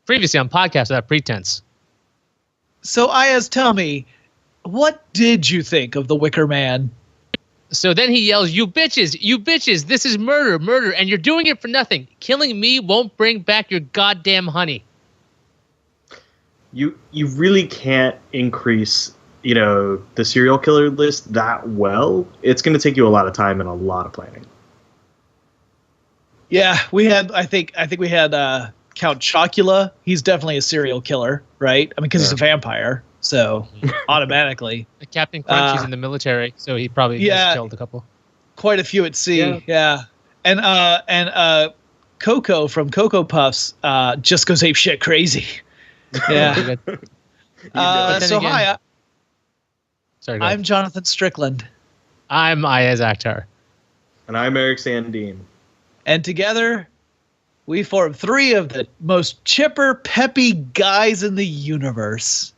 Previously on Podcast Without Pretense. So, Ayaz, tell me, what did you think of The Wicker Man? So then he yells, you bitches, this is murder, and you're doing it for nothing. Killing me won't bring back your goddamn honey. You really can't increase, the serial killer list that well. It's going to take you a lot of time and a lot of planning. Yeah, I think we had Count Chocula. He's definitely a serial killer, right? I mean, because he's a vampire, so automatically. Captain Crunch is in the military, so he probably has killed a couple. Quite a few at sea, yeah. And Coco from Cocoa Puffs just goes ape shit crazy. Yeah. Hi. Sorry, I'm Jonathan Strickland. I'm Ayaz Akhtar. And I'm Eric Sandine. And together, we form three of the most chipper, peppy guys in the universe.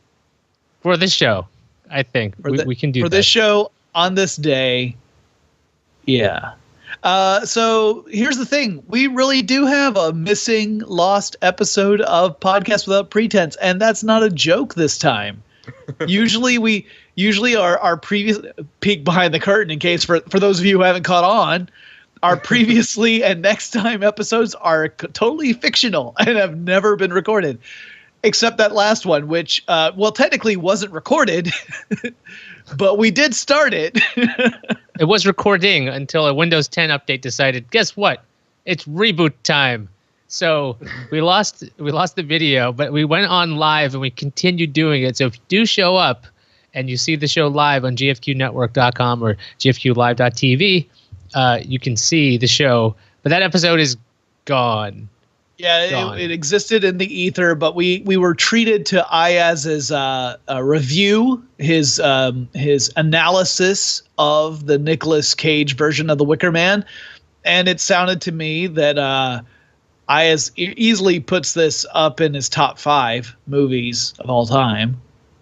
For this show, I think. We can do that. For this show, on this day, yeah. So here's the thing. We really do have a missing, lost episode of Podcast Without Pretense, and that's not a joke this time. Usually our previous peek behind the curtain, in case for those of you who haven't caught on, our previously and next time episodes are totally fictional and have never been recorded, except that last one, which, technically wasn't recorded, but we did start it. It was recording until a Windows 10 update decided, guess what? It's reboot time. So we lost the video, but we went on live and we continued doing it. So if you do show up and you see the show live on gfqnetwork.com or gfqlive.tv, you can see the show, but that episode is gone. Yeah, it existed in the ether, but we were treated to Ayaz's review, his analysis of the Nicolas Cage version of The Wicker Man, and it sounded to me that Ayaz easily puts this up in his top 5 movies of all time.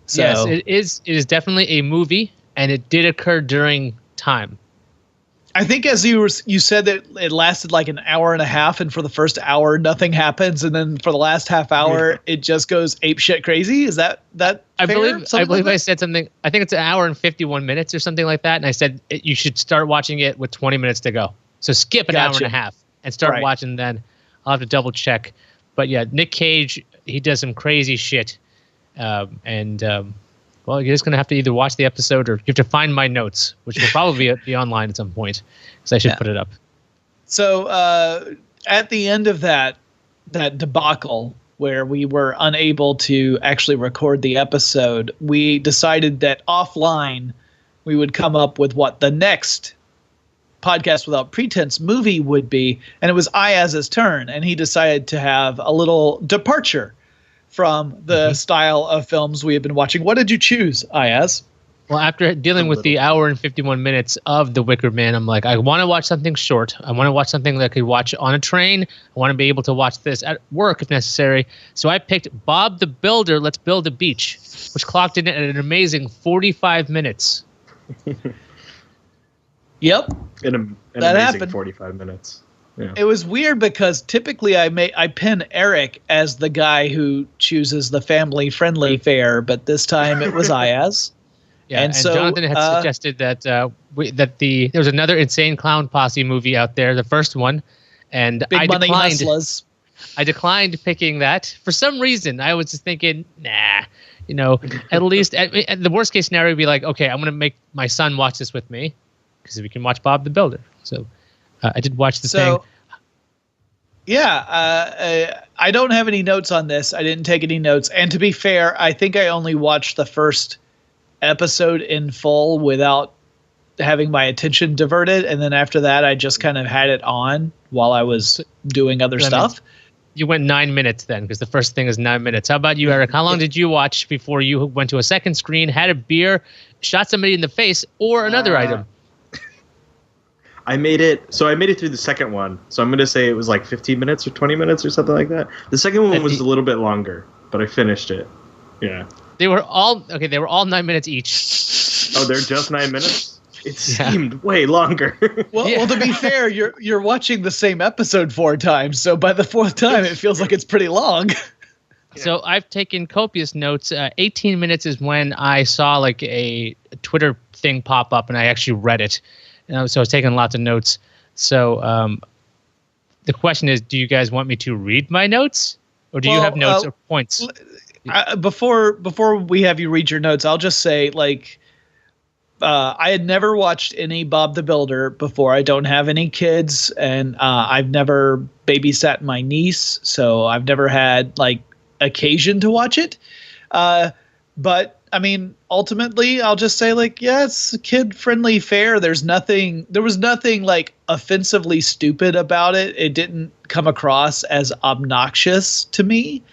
So, yes, it is definitely a movie, and it did occur during time. I think as you said that it lasted like an hour and a half, and for the first hour nothing happens, and then for the last half hour it just goes ape shit crazy. Is that I fair? believe I said something. I think it's an hour and 51 minutes or something like that, and I said you should start watching it with 20 minutes to go. So skip an hour and a half and start watching then. I'll have to double check. But yeah, Nick Cage, he does some crazy shit, well, you're just going to have to either watch the episode or you have to find my notes, which will probably be online at some point, because I should put it up. So at the end of that debacle where we were unable to actually record the episode, we decided that offline we would come up with what the next Podcast Without Pretense movie would be. And it was Ayaz's turn, and he decided to have a little departure from the style of films we have been watching. What did you choose, Ayaz? Well, after dealing with the hour and 51 minutes of The Wicker Man, I'm like, I want to watch something short. I want to watch something that I could watch on a train. I want to be able to watch this at work if necessary. So I picked Bob the Builder, Let's Build a Beach, which clocked in at an amazing 45 minutes. Yep. An amazing happened. 45 minutes. Yeah. It was weird because typically I pin Eric as the guy who chooses the family-friendly fare, but this time it was Ayaz. Yeah, and so Jonathan had suggested that there was another Insane Clown Posse movie out there, the first one, and I declined picking that for some reason. I was just thinking, nah, at least at the worst case scenario would be like, okay, I'm going to make my son watch this with me because we can watch Bob the Builder. So I did watch the thing. Yeah, I don't have any notes on this. I didn't take any notes. And to be fair, I think I only watched the first episode in full without having my attention diverted. And then after that, I just kind of had it on while I was doing other stuff. You went 9 minutes then, because the first thing is 9 minutes. How about you, Eric? How long did you watch before you went to a second screen, had a beer, shot somebody in the face, or another item? I made it through the second one. So I'm going to say it was like 15 minutes or 20 minutes or something like that. The second one was a little bit longer, but I finished it. Yeah. They were all 9 minutes each. Oh, they're just 9 minutes? It seemed way longer. Well, to be fair, you're watching the same episode 4 times, so by the 4th time it feels like it's pretty long. So I've taken copious notes. 18 minutes is when I saw like a Twitter thing pop up, and I actually read it. So I was taking lots of notes. So the question is, do you guys want me to read my notes, or do you have notes or points? Before we have you read your notes, I'll just say, like, I had never watched any Bob the Builder before. I don't have any kids, and I've never babysat my niece, so I've never had like occasion to watch it. But I mean, ultimately, I'll just say, like, yeah, it's a kid-friendly fare. There was nothing like offensively stupid about it. It didn't come across as obnoxious to me.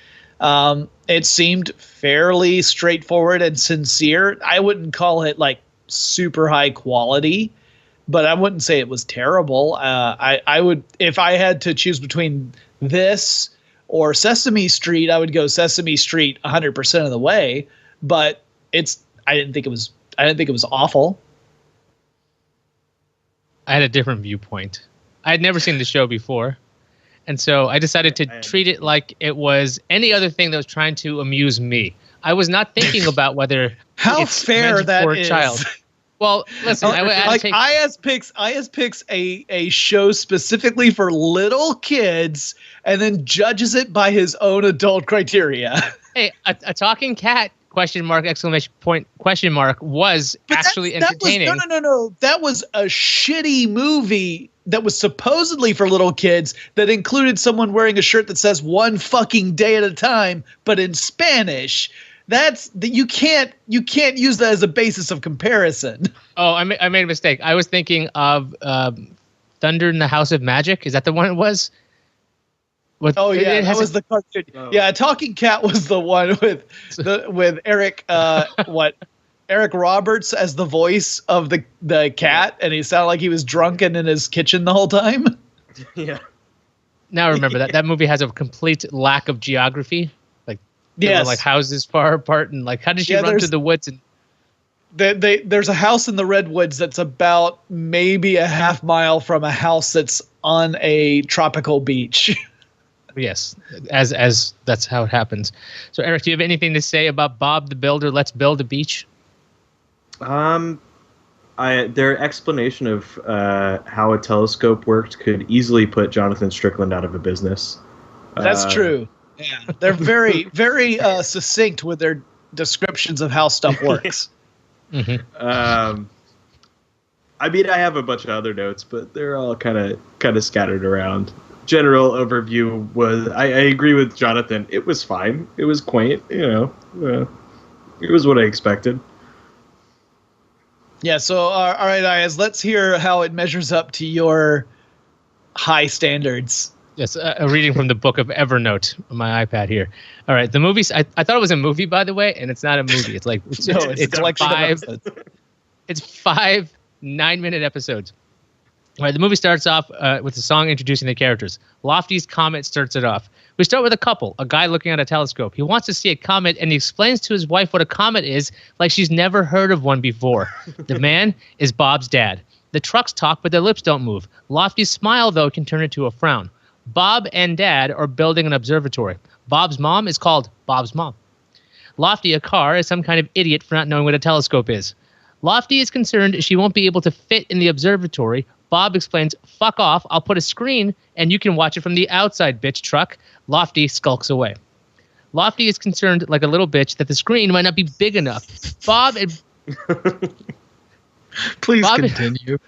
It seemed fairly straightforward and sincere. I wouldn't call it like super high quality, but I wouldn't say it was terrible. I would, if I had to choose between this or Sesame Street, I would go Sesame Street 100% of the way. But I didn't think it was awful. I had a different viewpoint. I had never seen the show before, and so I decided to treat it like it was any other thing that was trying to amuse me. I was not thinking about whether how it's fair meant that for is. A child. Well, listen, IS picks a show specifically for little kids and then judges it by his own adult criteria. Hey, a talking cat ? Exclamation point ? Was actually entertaining. No. That was a shitty movie that was supposedly for little kids that included someone wearing a shirt that says "one fucking day at a time," but in Spanish. You can't use that as a basis of comparison. Oh, I made a mistake. I was thinking of Thunder in the House of Magic. Is that the one it was? That was the cartoon. Oh. Yeah, Talking Cat was the one with Eric Eric Roberts as the voice of the cat, and he sounded like he was drunken in his kitchen the whole time. Yeah. Now I remember that movie has a complete lack of geography. Like, there were like houses far apart, and like, how did she run through the woods? And there's a house in the redwoods that's about maybe a half mile from a house that's on a tropical beach. Yes, as that's how it happens. So, Eric, do you have anything to say about Bob the Builder? Let's build a beach. Their explanation of how a telescope worked could easily put Jonathan Strickland out of a business. That's true. Yeah, they're very, very succinct with their descriptions of how stuff works. Mm-hmm. I mean, I have a bunch of other notes, but they're all kind of scattered around. General overview was I agree with Jonathan. It was fine. It was quaint. It was what I expected. Yeah. So all right, Ayaz, let's hear how it measures up to your high standards. Yes, a reading from the book of Evernote on my iPad here. All right, the movies. I thought it was a movie, by the way, and it's not a movie. It's like it's a collection of episodes. It's 5 9-minute episodes. All right, the movie starts off with a song introducing the characters. Lofty's comet starts it off. We start with a couple, a guy looking at a telescope. He wants to see a comet, and he explains to his wife what a comet is, like she's never heard of one before. The man is Bob's dad. The trucks talk, but their lips don't move. Lofty's smile, though, can turn into a frown. Bob and Dad are building an observatory. Bob's mom is called Bob's mom. Lofty, a car, is some kind of idiot for not knowing what a telescope is. Lofty is concerned she won't be able to fit in the observatory. Bob explains, fuck off, I'll put a screen and you can watch it from the outside, bitch truck. Lofty skulks away. Lofty is concerned like a little bitch that the screen might not be big enough. Please continue.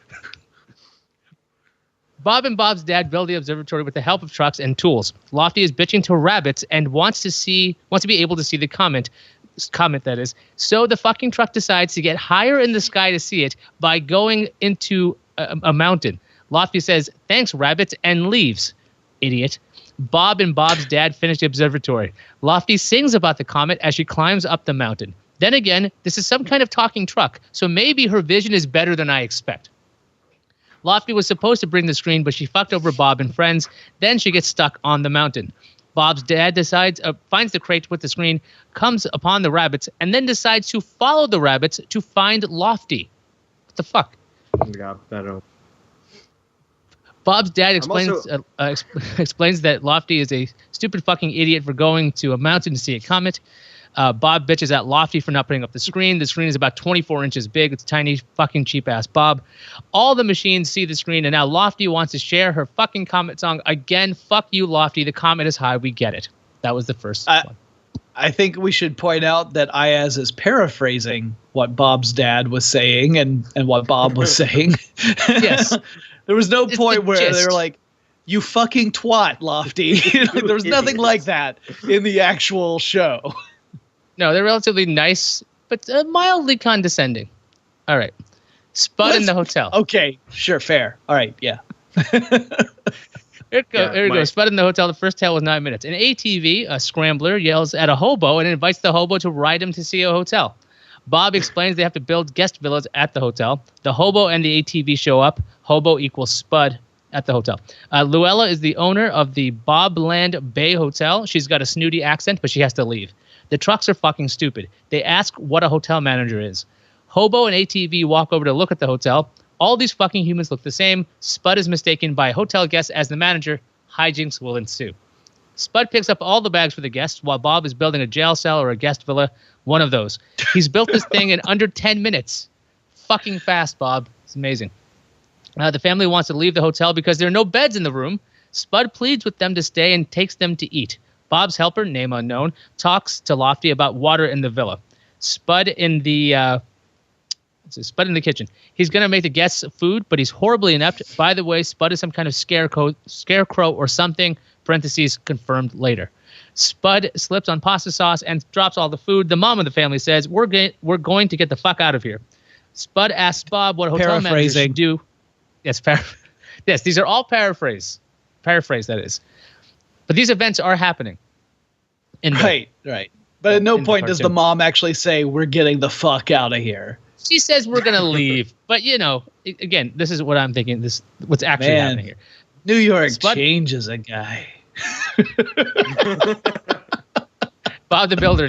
Bob and Bob's dad build the observatory with the help of trucks and tools. Lofty is bitching to rabbits and wants to be able to see the comet that is. So the fucking truck decides to get higher in the sky to see it by going into a mountain. Lofty says, thanks, rabbits, and leaves. Idiot. Bob and Bob's dad finish the observatory. Lofty sings about the comet as she climbs up the mountain. Then again, this is some kind of talking truck, so maybe her vision is better than I expect. Lofty was supposed to bring the screen, but she fucked over Bob and friends. Then she gets stuck on the mountain. Bob's dad finds the crate with the screen, comes upon the rabbits, and then decides to follow the rabbits to find Lofty. What the fuck? Yeah, I don't. Bob's dad explains explains that Lofty is a stupid fucking idiot for going to a mountain to see a comet. Bob bitches at Lofty for not putting up the screen. The screen is about 24 inches big. It's tiny, fucking cheap ass Bob. All the machines see the screen, and now Lofty wants to share her fucking comet song again. Fuck you, Lofty. The comet is high. We get it. That was the first one. I think we should point out that Ayaz is paraphrasing what Bob's dad was saying and what Bob was saying. Yes. There was no point where they were like, you fucking twat, Lofty. There was nothing like that in the actual show. No, they're relatively nice, but mildly condescending. All right. Spud in the hotel. Okay, sure, fair. All right, yeah. Here it goes. Spud in the hotel. The first tale was 9 minutes. An ATV, a scrambler, yells at a hobo and invites the hobo to ride him to see a hotel. Bob explains they have to build guest villas at the hotel. The hobo and the ATV show up. Hobo equals Spud at the hotel. Luella is the owner of the Bobland Bay Hotel. She's got a snooty accent, but she has to leave. The trucks are fucking stupid. They ask what a hotel manager is. Hobo and ATV walk over to look at the hotel. All these fucking humans look the same. Spud is mistaken by hotel guests as the manager. Hijinks will ensue. Spud picks up all the bags for the guests while Bob is building a jail cell or a guest villa. One of those. He's built this thing in under 10 minutes. Fucking fast, Bob. It's amazing. The family wants to leave the hotel because there are no beds in the room. Spud pleads with them to stay and takes them to eat. Bob's helper, name unknown, talks to Lofty about water in the villa. Spud in the kitchen. He's going to make the guests food, but he's horribly inept. By the way, Spud is some kind of scarecrow or something, parentheses, confirmed later. Spud slips on pasta sauce and drops all the food. The mom of the family says, we're going to get the fuck out of here. Spud asks Bob what a hotel manager should do. Yes, yes, these are all paraphrase. Paraphrase, that is. But these events are happening. Right. But at no point does the mom actually say, we're getting the fuck out of here. She says we're going to leave. But, again, this is what I'm thinking. What's actually happening here. New York changes a guy. Bob the Builder.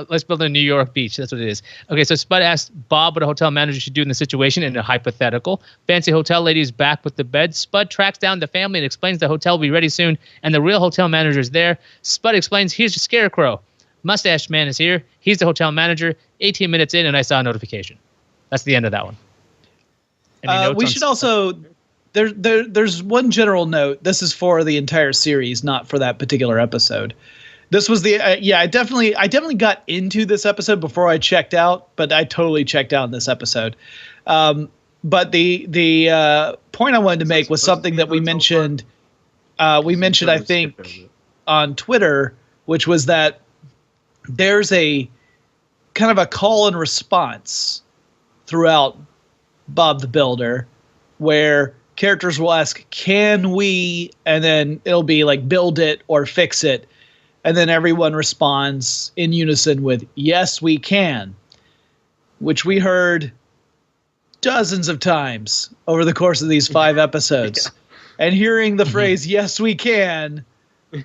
Let's build a New York beach. That's what it is. Okay, so Spud asks Bob what a hotel manager should do in the situation in a hypothetical. Fancy hotel lady is back with the bed. Spud tracks down the family and explains the hotel will be ready soon, and the real hotel manager is there. Spud explains, here's your scarecrow. Mustache man is here. He's the hotel manager. 18 minutes in, and I saw a notification. That's the end of that one. We should also... There's one general note. This is for the entire series, not for that particular episode. This was the I definitely got into this episode before I checked out, but I totally checked out in this episode. But the point I wanted to make was something that we mentioned. I think, on Twitter, which was that there's a kind of a call and response throughout Bob the Builder, where characters will ask, "Can we?" and then it'll be like, "Build it" or "Fix it." And then everyone responds in unison with, "Yes, we can," which we heard dozens of times over the course of these 5 episodes. Yeah. And hearing the phrase, "Yes, we can,"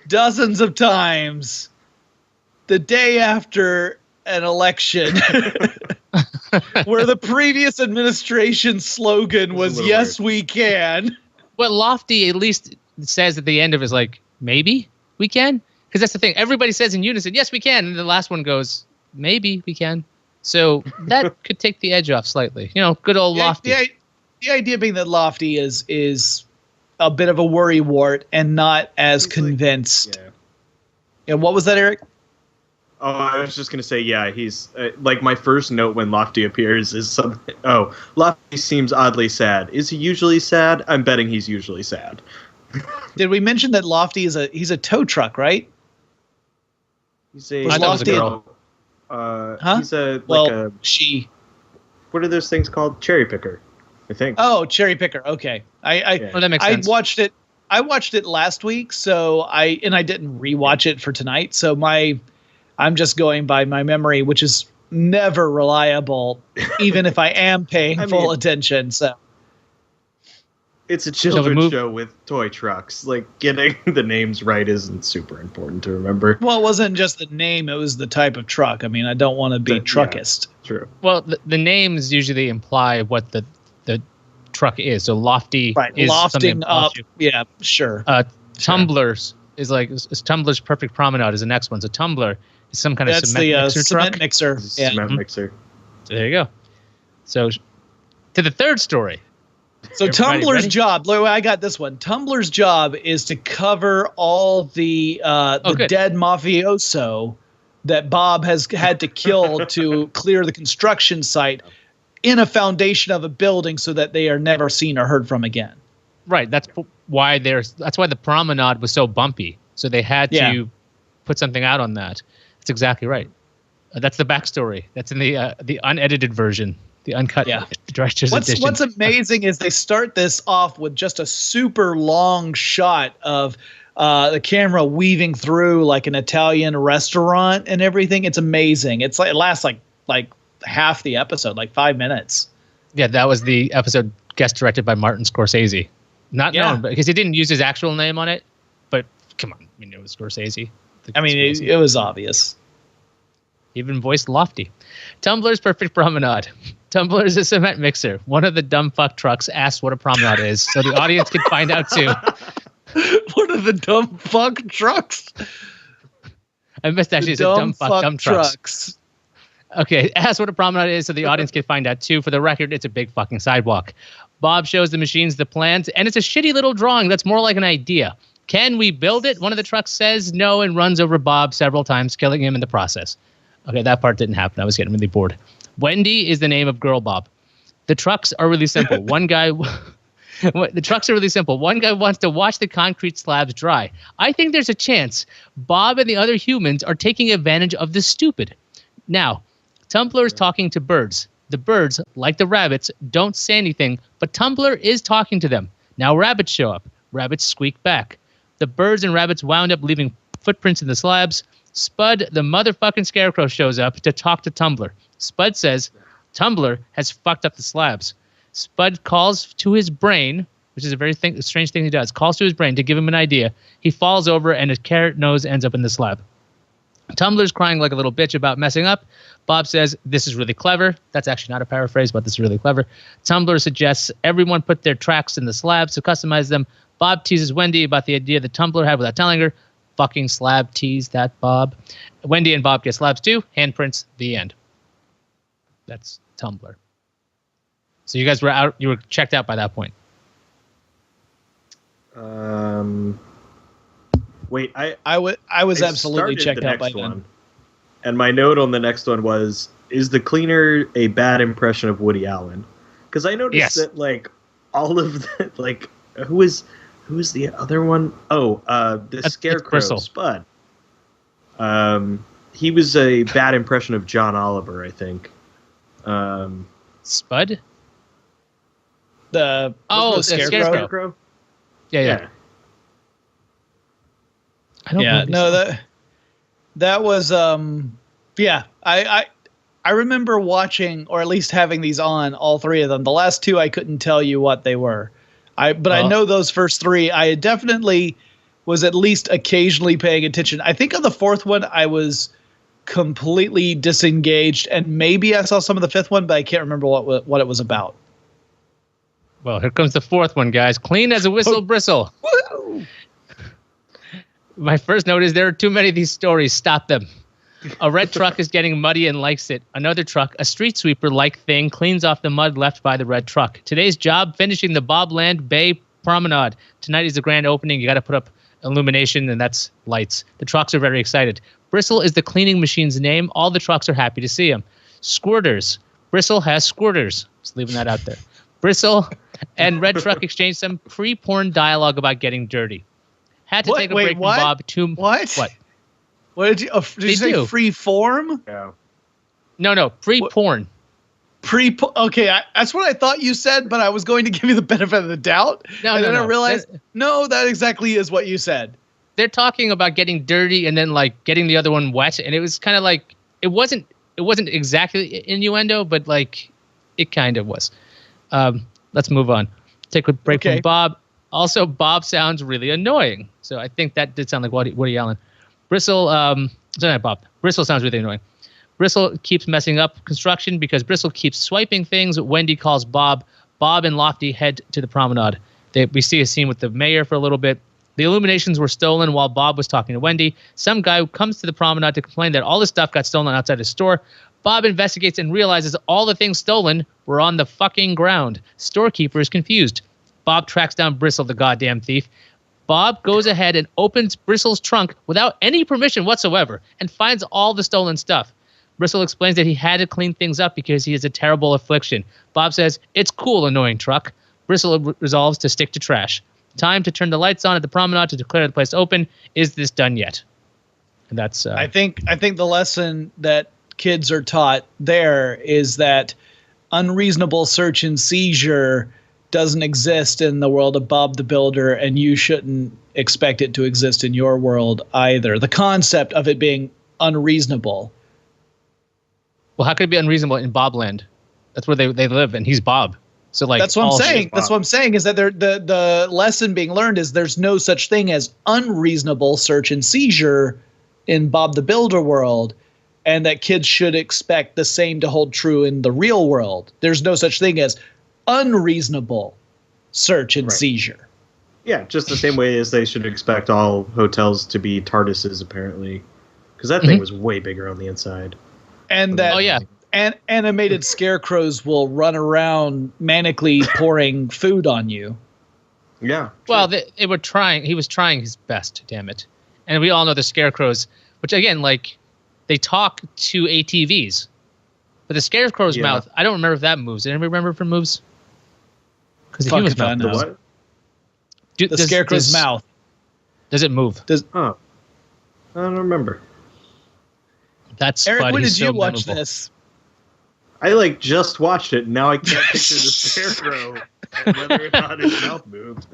dozens of times the day after an election where the previous administration's slogan was, "Yes, we can." But Lofty at least says at the end of it is like, maybe we can? Because that's the thing. Everybody says in unison, "Yes, we can." And the last one goes, "Maybe we can." So that could take the edge off slightly. Good old Lofty. The idea being that Lofty is a bit of a worrywart and not as convinced. And what was that, Eric? Oh, I was just going to say, yeah, he's like my first note when Lofty appears is something. Oh, Lofty seems oddly sad. Is he usually sad? I'm betting he's usually sad. Did we mention that Lofty he's a tow truck, right? He's a girl. He's she. What are those things called? Cherry picker, I think. Oh, cherry picker. Okay, that makes sense. I watched it last week, so I didn't rewatch it for tonight. So I'm just going by my memory, which is never reliable, even if I am paying full attention. So. It's a children's show with toy trucks. Like, getting the names right isn't super important to remember. Well, it wasn't just the name, it was the type of truck. I mean, I don't want to be truckist. Yeah, true. Well, the names usually imply what the truck is. So lofty is something lofting up. Yeah, sure. Tumblers is like Tumblr's Perfect Promenade is the next one. So Tumbler is some kind of cement mixer cement truck. mixer. Yeah. Cement mixer. So there you go. So to the third story. So Tumblr's job, I got this one. Tumblr's job is to cover all the dead mafioso that Bob has had to kill to clear the construction site in a foundation of a building so that they are never seen or heard from again. Right. That's why the promenade was so bumpy. So they had to put something out on that. That's exactly right. That's the backstory. That's in the unedited version, the uncut director's edition. What's amazing is they start this off with just a super long shot of the camera weaving through like an Italian restaurant and everything. It's amazing. It lasts like half the episode, like 5 minutes. Yeah, that was the episode guest directed by Martin Scorsese. Not known, because he didn't use his actual name on it. But come on, it was Scorsese. It was obvious. Even voiced Lofty. Tumblr's Perfect Promenade. Tumbler is a cement mixer. One of the dumb fuck trucks asked what a promenade is, so the audience could find out too. What are the dumb fuck trucks? I missed actually say dumb trucks. Okay, ask what a promenade is so the audience can find out too. For the record, it's a big fucking sidewalk. Bob shows the machines the plans, and it's a shitty little drawing that's more like an idea. Can we build it? One of the trucks says no and runs over Bob several times, killing him in the process. Okay, that part didn't happen. I was getting really bored. Wendy is the name of Girl Bob. The trucks are really simple. The trucks are really simple. One guy wants to watch the concrete slabs dry. I think there's a chance Bob and the other humans are taking advantage of the stupid. Now, Tumbler is talking to birds. The birds, like the rabbits, don't say anything, but Tumbler is talking to them. Now rabbits show up. Rabbits squeak back. The birds and rabbits wound up leaving footprints in the slabs. Spud, the motherfucking scarecrow, shows up to talk to Tumbler. Spud says Tumbler has fucked up the slabs. Spud calls to his brain, which is a very strange thing he does, calls to his brain to give him an idea. He falls over and his carrot nose ends up in the slab. Tumbler's crying like a little bitch about messing up. Bob says, this is really clever. That's actually not a paraphrase, but this is really clever. Tumbler suggests everyone put their tracks in the slabs to customize them. Bob teases Wendy about the idea that Tumbler had without telling her. Fucking slab tease that, Bob. Wendy and Bob get slabs too. Handprints, the end. That's Tumbler. So you guys were out. You were checked out by that point. Wait, I was absolutely checked out by then. And my note on the next one was: is the cleaner a bad impression of Woody Allen? Because I noticed that like all of the like who is the other one? Oh, the Scarecrow, Spud. He was a bad impression of John Oliver, I think. Spud? The Scarecrow. Yeah. I don't know. That was I remember watching, or at least having these on, all three of them. The last two I couldn't tell you what they were. I know those first three. I definitely was at least occasionally paying attention. I think on the fourth one I was completely disengaged, and maybe I saw some of the fifth one, but I can't remember what it was about. Well, here comes the fourth one, guys. Clean as a whistle bristle. Woo! My first note is there are too many of these stories. Stop them. A red truck is getting muddy and likes it. Another truck, a street sweeper-like thing, cleans off the mud left by the red truck. Today's job, finishing the Bobland Bay Promenade. Tonight is the grand opening. You got to put up illumination, and that's lights. The trucks are very excited. Bristle is the cleaning machine's name. All the trucks are happy to see him. Squirters. Bristle has squirters. Just leaving that out there. Bristle and red truck exchange some pre-porn dialogue about getting dirty. Had to take a break from Bob. What? What did you? Did you say free form? Yeah. No, pre-porn. Okay, that's what I thought you said, but I was going to give you the benefit of the doubt. And then I realized, that exactly is what you said. They're talking about getting dirty and then like getting the other one wet, and it was kind of like it wasn't exactly innuendo, but like it kind of was. Let's move on. Take a break from Bob. Also, Bob sounds really annoying, so I think that did sound like Woody Allen. Bristle, Bob. Bristle sounds really annoying. Bristle keeps messing up construction because Bristle keeps swiping things. Wendy calls Bob. Bob and Lofty head to the promenade. We see a scene with the mayor for a little bit. The illuminations were stolen while Bob was talking to Wendy. Some guy who comes to the promenade to complain that all the stuff got stolen outside his store. Bob investigates and realizes all the things stolen were on the fucking ground. Storekeeper is confused. Bob tracks down Bristle, the goddamn thief. Bob goes ahead and opens Bristle's trunk without any permission whatsoever and finds all the stolen stuff. Bristle explains that he had to clean things up because he has a terrible affliction. Bob says, "It's cool, annoying truck." Bristle resolves to stick to trash. Time to turn the lights on at the promenade to declare the place open. Is this done yet? And that's. I think the lesson that kids are taught there is that unreasonable search and seizure doesn't exist in the world of Bob the Builder, and you shouldn't expect it to exist in your world either. The concept of it being unreasonable. Well, how could it be unreasonable in Bobland? That's where they live, and he's Bob. So like that's what I'm saying. That's what I'm saying is that the lesson being learned is there's no such thing as unreasonable search and seizure in Bob the Builder world, and that kids should expect the same to hold true in the real world. There's no such thing as unreasonable search and seizure. Yeah, just the same way as they should expect all hotels to be TARDISes, apparently, because that thing was way bigger on the inside. And that and animated scarecrows will run around manically pouring food on you. Yeah. Well, they were trying. He was trying his best. Damn it! And we all know the scarecrows, which again, like, they talk to ATVs, but the scarecrow's mouth. I don't remember if that moves. Did anybody remember if it moves? Because the human's mouth moves. What? The scarecrow's mouth. Does it move? I don't remember. That's Eric. funny. When did so you watch memorable. this? I just watched it. Now I can't picture the scarecrow and whether or not his mouth moved.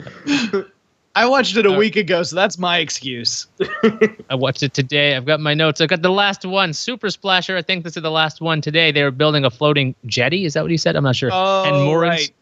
I watched it a week ago, so that's my excuse. I watched it today. I've got my notes. I've got the last one. Super Splasher. I think this is the last one today. They were building a floating jetty. Is that what he said? I'm not sure. Oh, and moorings. right.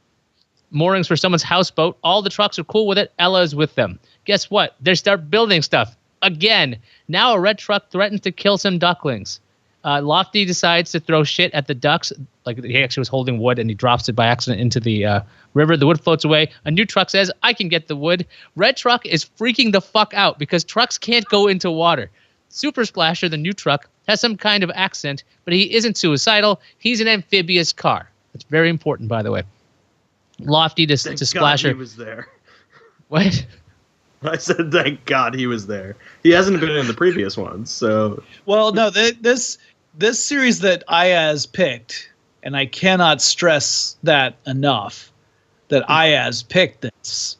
Moorings for someone's houseboat. All the trucks are cool with it. Ella's with them. Guess what? They start building stuff again. Now a red truck threatens to kill some ducklings. Lofty decides to throw shit at the ducks. Like, he actually was holding wood and he drops it by accident into the river. The wood floats away. A new truck says, "I can get the wood." Red truck is freaking the fuck out because trucks can't go into water. Super Splasher, the new truck, has some kind of accent, but he isn't suicidal. He's an amphibious car. That's very important, by the way. Lofty to Splasher. God he was there. What? I said, thank God he was there. He hasn't been in the previous ones, so. Well, no, this series that Ayaz picked, and I cannot stress that enough, that Ayaz picked this.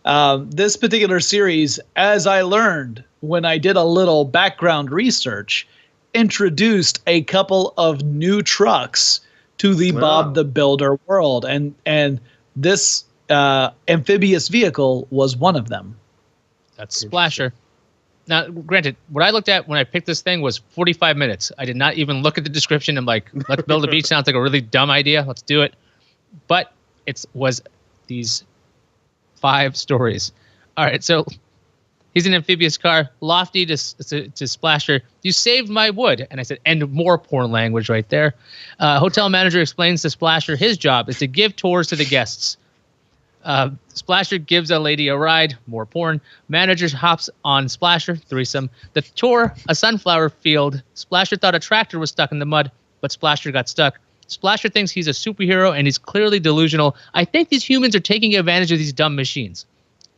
This particular series, as I learned when I did a little background research, introduced a couple of new trucks to the Bob the Builder world, and this amphibious vehicle was one of them. That's Splasher. Now, granted, what I looked at when I picked this thing was 45 minutes. I did not even look at the description. I'm like, let's build a beach. Sounds like a really dumb idea. Let's do it. But it was these 5 stories. All right, so he's an amphibious car. Lofty to Splasher. "You saved my wood." And I said, and more porn language right there. Hotel manager explains to Splasher his job is to give tours to the guests. Splasher gives a lady a ride. More porn. Manager hops on Splasher. Threesome. The tour, a sunflower field. Splasher thought a tractor was stuck in the mud, but Splasher got stuck. Splasher thinks he's a superhero, and he's clearly delusional. "I think these humans are taking advantage of these dumb machines."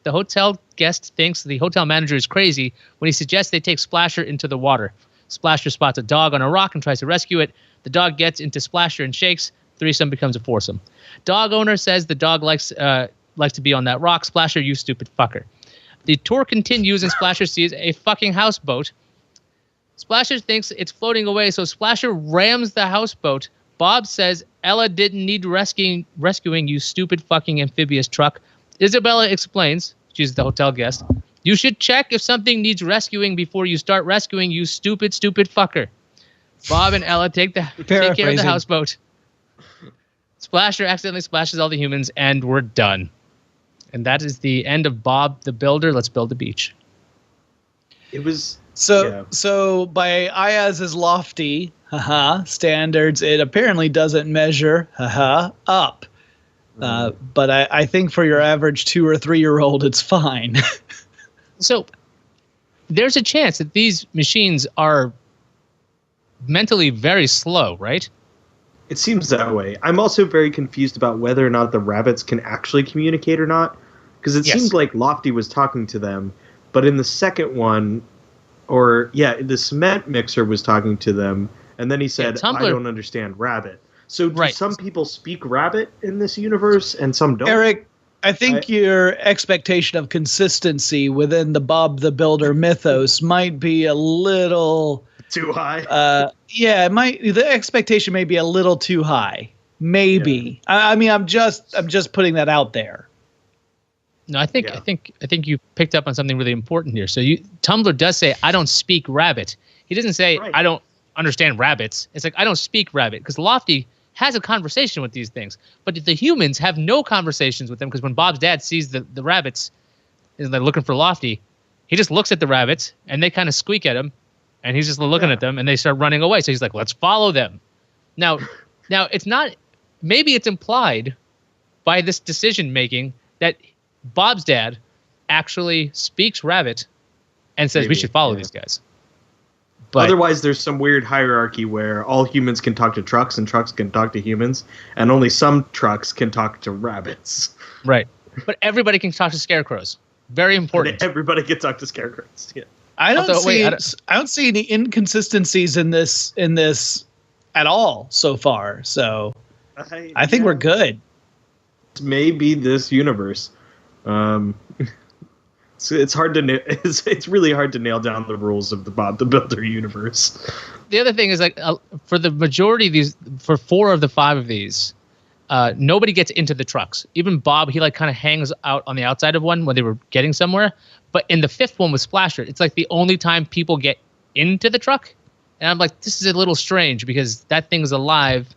The hotel guest thinks the hotel manager is crazy when he suggests they take Splasher into the water. Splasher spots a dog on a rock and tries to rescue it. The dog gets into Splasher and shakes. Threesome becomes a foursome. Dog owner says the dog likes to be on that rock. Splasher, you stupid fucker. The tour continues and Splasher sees a fucking houseboat. Splasher thinks it's floating away, so Splasher rams the houseboat. Bob says, "Ella didn't need rescuing, you stupid fucking amphibious truck." Isabella explains, she's the hotel guest, "You should check if something needs rescuing before you start rescuing, you stupid fucker." Bob and Ella take care of the houseboat. Splasher accidentally splashes all the humans, and we're done. And that is the end of Bob the Builder. Let's build a beach. It was... So by Ayaz's lofty standards, it apparently doesn't measure up. But I think for your average 2 or 3 year old, it's fine. So there's a chance that these machines are mentally very slow, right? It seems that way. I'm also very confused about whether or not the rabbits can actually communicate or not, because it seemed like Lofty was talking to them, but in the second one, the cement mixer was talking to them, and then he said, I don't understand rabbit. So do some people speak rabbit in this universe and some don't? Eric, I think your expectation of consistency within the Bob the Builder mythos might be a little too high. The expectation may be a little too high. Maybe. Yeah. I mean, I'm just putting that out there. No, I think you picked up on something really important here. So Tumblr does say, I don't speak rabbit. He doesn't say, I don't understand rabbits. It's like, I don't speak rabbit, because Lofty has a conversation with these things, but the humans have no conversations with them, because when Bob's dad sees the rabbits and they're looking for Lofty, he just looks at the rabbits and they kind of squeak at him, and he's just looking at them and they start running away. So he's like, let's follow them. Now it's not, maybe it's implied by this decision making that Bob's dad actually speaks rabbit and says we should follow these guys. But otherwise, there's some weird hierarchy where all humans can talk to trucks and trucks can talk to humans, and only some trucks can talk to rabbits. Right. But everybody can talk to scarecrows. Very important. Everybody can talk to scarecrows. Yeah. I don't see any inconsistencies in this at all so far. So I think we're good. Maybe this universe. It's hard to it's really hard to nail down the rules of the Bob the Builder universe. The other thing is, like, for the majority of these, for 4 of the 5 of these, nobody gets into the trucks. Even Bob, he like kind of hangs out on the outside of one when they were getting somewhere. But in the 5th one with Splasher, it's like the only time people get into the truck. And I'm like, this is a little strange, because that thing's alive.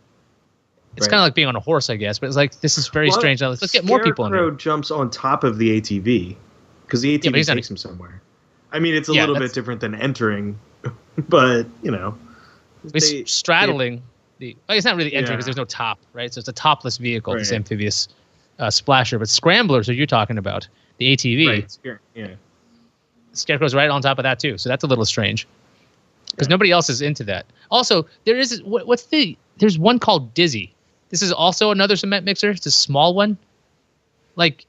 It's kind of like being on a horse, I guess. But it's like, this is very strange. Now, let's get more people in here. Scarecrow jumps on top of the ATV. Because the ATV takes him somewhere. I mean, it's a little bit different than entering, but, It's straddling it's not really entering, because there's no top, right? So it's a topless vehicle, this amphibious Splasher. But Scramblers, are you talking about? The ATV. Right, Scarecrow's right on top of that, too. So that's a little strange. Because nobody else is into that. Also, there's one called Dizzy. This is also another cement mixer. It's a small one. Like,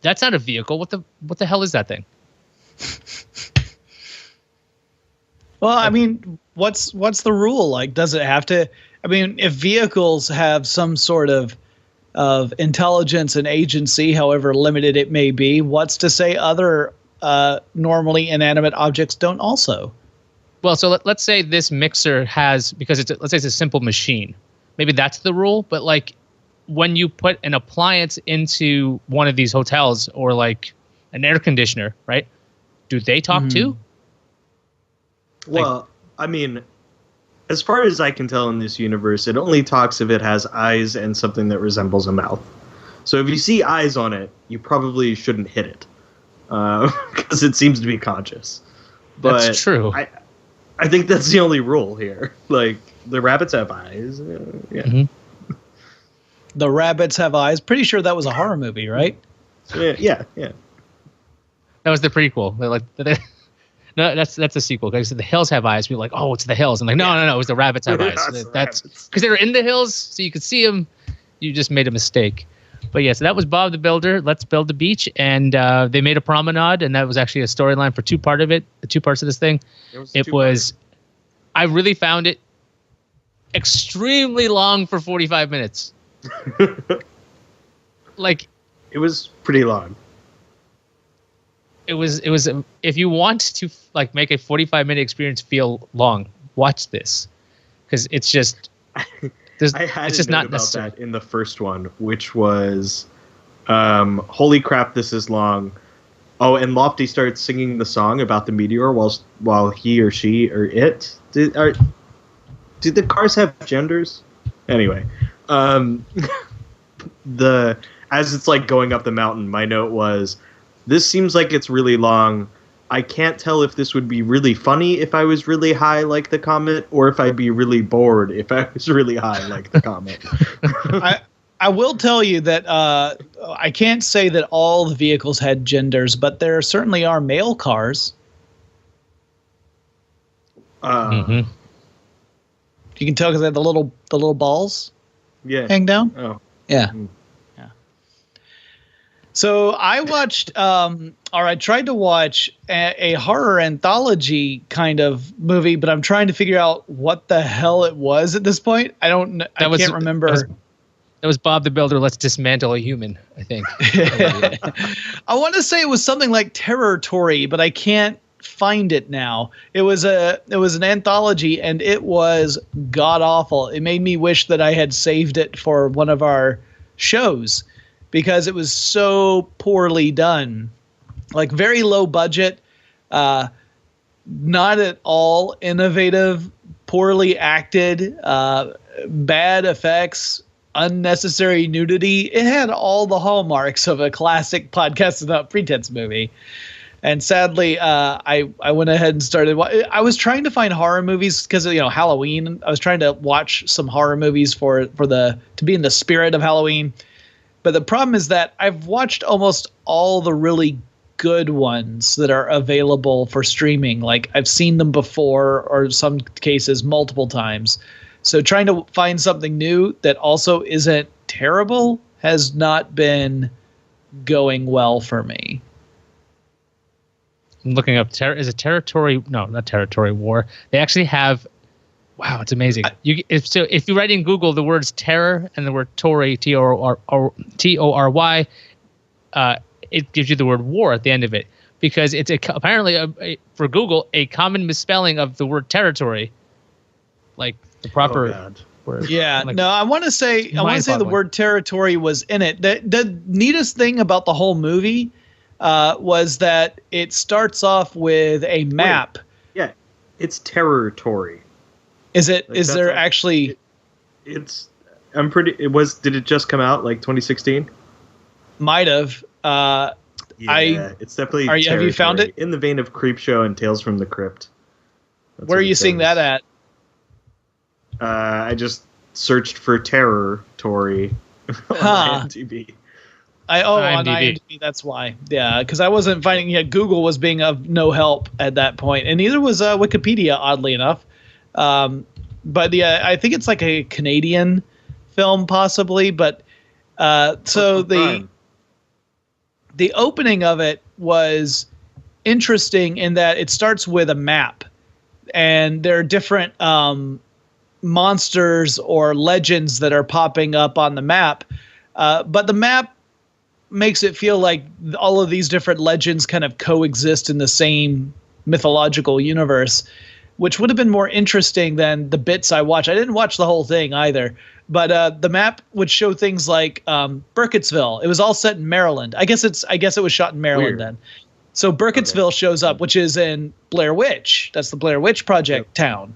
that's not a vehicle. What the hell is that thing? Well, I mean, what's the rule? Like, does it have to? I mean, if vehicles have some sort of intelligence and agency, however limited it may be, what's to say other normally inanimate objects don't also? Well, so let's say this mixer has, because let's say it's a simple machine. Maybe that's the rule, but like, when you put an appliance into one of these hotels, or like an air conditioner, right? Do they talk too? Well, I mean, as far as I can tell in this universe, it only talks if it has eyes and something that resembles a mouth. So if you see eyes on it, you probably shouldn't hit it, because it seems to be conscious. But that's true. I think that's the only rule here. Like, the rabbits have eyes. The rabbits have eyes. Pretty sure that was a horror movie, right? Yeah. That was the prequel. No, that's a sequel. Because the hills have eyes. We're like, oh, it's the hills. I'm like, no, it was the rabbits have eyes. That's because they were in the hills, so you could see them. You just made a mistake. But yeah, so that was Bob the Builder. Let's build the beach, and they made a promenade, and that was actually a storyline for 2 parts of this thing. I really found it extremely long for 45 minutes. Like, it was pretty long. It was if you want to like make a 45-minute experience feel long, watch this, because it's just I had a note about that in the first one, which was holy crap, this is long. Oh, and Lofty starts singing the song about the meteor while he or she or it did the cars have genders? Anyway, as it's like going up the mountain, my note was, this seems like it's really long. I can't tell if this would be really funny if I was really high like the comet, or if I'd be really bored if I was really high like the comet. I will tell you that I can't say that all the vehicles had genders, but there certainly are male cars. Mm-hmm. You can tell because they have the little balls. Hang down. Oh, yeah. Mm. So I watched, or I tried to watch a horror anthology kind of movie, but I'm trying to figure out what the hell it was at this point. I can't remember. That was Bob the Builder. Let's dismantle a human, I think. I want to say it was something like Territory, but I can't find it now. It was an anthology, and it was god awful. It made me wish that I had saved it for one of our shows, because it was so poorly done, like very low budget, not at all innovative, poorly acted, bad effects, unnecessary nudity. It had all the hallmarks of a classic Podcast Without Pretense movie. And sadly, I went ahead and started. I was trying to find horror movies because of Halloween. I was trying to watch some horror movies to be in the spirit of Halloween. But the problem is that I've watched almost all the really good ones that are available for streaming. Like I've seen them before, or some cases multiple times. So trying to find something new that also isn't terrible has not been going well for me. I'm looking up. Is it Territory? No, not Territory War. They actually have. Wow, it's amazing. If you write in Google the words terror and the word Tory, Tory, it gives you the word war at the end of it, because it's apparently for Google a common misspelling of the word territory, like the proper word. Yeah, no, I want to say the word territory was in it. The neatest thing about the whole movie was that it starts off with a map. Yeah, it's territory. Is it? Like, is there actually? It's. I'm pretty. It was. Did it just come out like 2016? Might have. Yeah, it's definitely. Have you found it? In the vein of Creepshow and Tales from the Crypt. Where are you seeing that at? I just searched for Territory on IMDb. On IMDb. That's why. Yeah, because I wasn't finding. Yeah, Google was being of no help at that point, and neither was Wikipedia. Oddly enough. But yeah, I think it's like a Canadian film possibly, but so the opening of it was interesting in that it starts with a map, and there are different monsters or legends that are popping up on the map, but the map makes it feel like all of these different legends kind of coexist in the same mythological universe, which would have been more interesting than the bits I watched. I didn't watch the whole thing either, but the map would show things like Burkittsville. It was all set in Maryland. I guess it was shot in Maryland then. So Burkittsville shows up, which is in Blair Witch. That's the Blair Witch Project town.